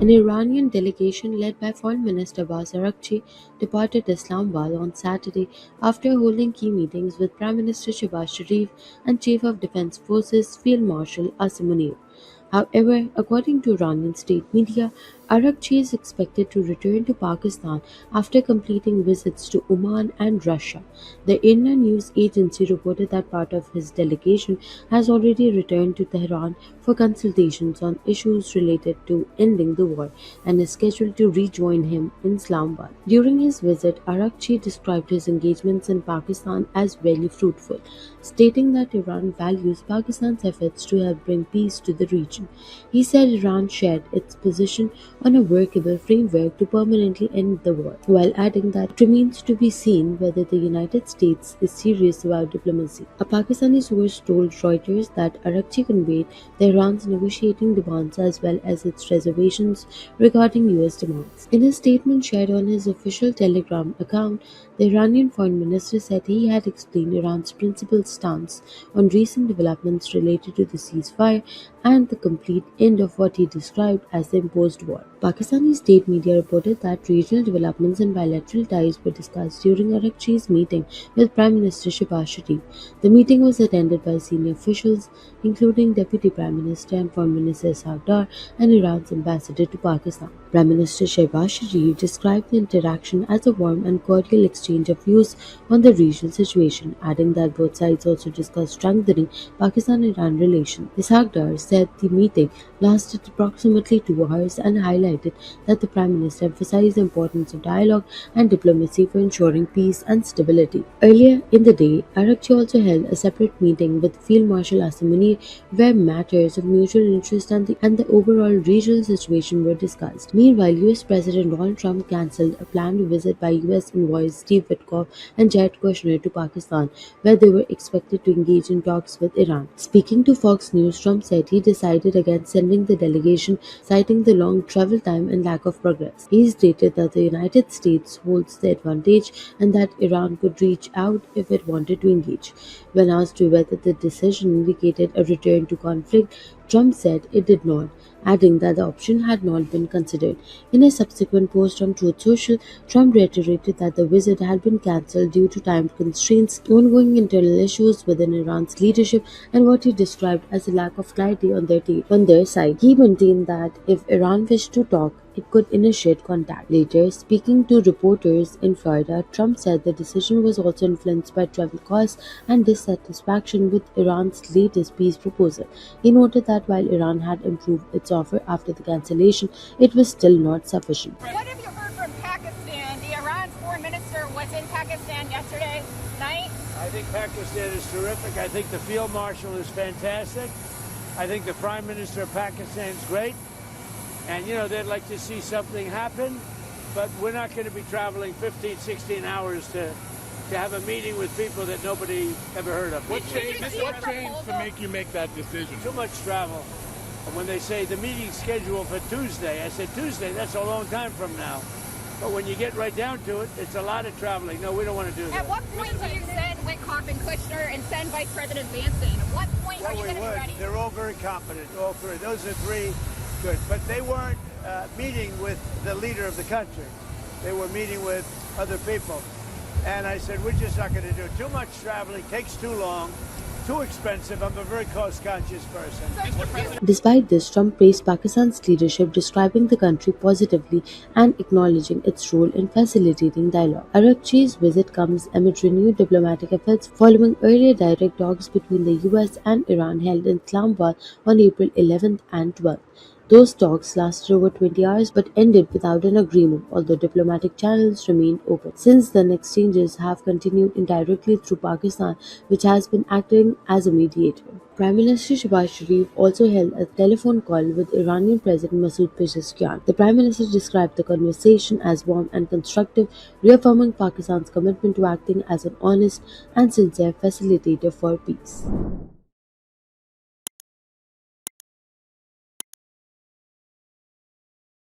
An Iranian delegation led by Foreign Minister Abbas Araghchi departed Islamabad on Saturday after holding key meetings with Prime Minister Shehbaz Sharif and Chief of Defense Forces Field Marshal Asim Munir. However, according to Iranian state media, Araghchi is expected to return to Pakistan after completing visits to Oman and Russia. The IRNA news agency reported that part of his delegation has already returned to Tehran for consultations on issues related to ending the war and is scheduled to rejoin him in Islamabad. During his visit, Araghchi described his engagements in Pakistan as very fruitful, stating that Iran values Pakistan's efforts to help bring peace to the region. He said Iran shared its position on a workable framework to permanently end the war, while adding that it remains to be seen whether the United States is serious about diplomacy. A Pakistani source told Reuters that Araghchi conveyed Tehran's negotiating demands as well as its reservations regarding US demands. In a statement shared on his official Telegram account, the Iranian foreign minister said he had explained Iran's principled stance on recent developments related to the ceasefire and the complete end of what he described as the imposed war. Pakistani state media reported that regional developments and bilateral ties were discussed during Araghchi's meeting with Prime Minister Shehbaz Sharif. The meeting was attended by senior officials, including Deputy Prime Minister and Foreign Minister Ishaq Dar and Iran's ambassador to Pakistan. Prime Minister Shehbaz Sharif described the interaction as a warm and cordial exchange of views on the regional situation, adding that both sides also discussed strengthening Pakistan-Iran relations. Ishaq Dar said the meeting lasted approximately 2 hours and highlighted that the Prime Minister emphasized the importance of dialogue and diplomacy for ensuring peace and stability. Earlier in the day, Araghchi also held a separate meeting with Field Marshal Asim Munir where matters of mutual interest and the overall regional situation were discussed. Meanwhile, US President Donald Trump cancelled a planned visit by US envoys Steve Witkoff and Jared Kushner to Pakistan, where they were expected to engage in talks with Iran. Speaking to Fox News, Trump said he decided against sending the delegation, citing the long travel time and lack of progress. He stated that the United States holds the advantage and that Iran could reach out if it wanted to engage. When asked whether the decision indicated a return to conflict, Trump said it did not, adding that the option had not been considered. In a subsequent post on Truth Social, Trump reiterated that the visit had been cancelled due to time constraints, ongoing internal issues within Iran's leadership, and what he described as a lack of clarity on their side. He maintained that if Iran wished to talk, it could initiate contact. Later, speaking to reporters in Florida, Trump said the decision was also influenced by travel costs and dissatisfaction with Iran's latest peace proposal. He noted that while Iran had improved its offer after the cancellation, it was still not sufficient. What have you heard from Pakistan? The Iran's foreign minister was in Pakistan yesterday night. I think Pakistan is terrific. I think the field marshal is fantastic. I think the prime minister of Pakistan is great. And, they'd like to see something happen, but we're not going to be traveling 15, 16 hours to have a meeting with people that nobody ever heard of. What changed to make you make that decision? Too much travel. And when they say the meeting's scheduled for Tuesday, I said, Tuesday, that's a long time from now. But when you get right down to it, it's a lot of traveling. No, we don't want to do that. At what point do you send Witkoff and Kushner and send Vice President Vanson? At what point are you going to be ready? They're all very competent, all three. Those are three good. But they weren't meeting with the leader of the country. They were meeting with other people. And I said, we're just not going to do it. Too much traveling, takes too long, too expensive. I'm a very cost-conscious person. Despite this, Trump praised Pakistan's leadership, describing the country positively and acknowledging its role in facilitating dialogue. Araghchi's visit comes amid renewed diplomatic efforts following earlier direct talks between the US and Iran held in Islamabad on April 11th and 12th. Those talks lasted over 20 hours but ended without an agreement, although diplomatic channels remained open. Since then, exchanges have continued indirectly through Pakistan, which has been acting as a mediator. Prime Minister Shehbaz Sharif also held a telephone call with Iranian President Masoud Pezeshkian. The Prime Minister described the conversation as warm and constructive, reaffirming Pakistan's commitment to acting as an honest and sincere facilitator for peace.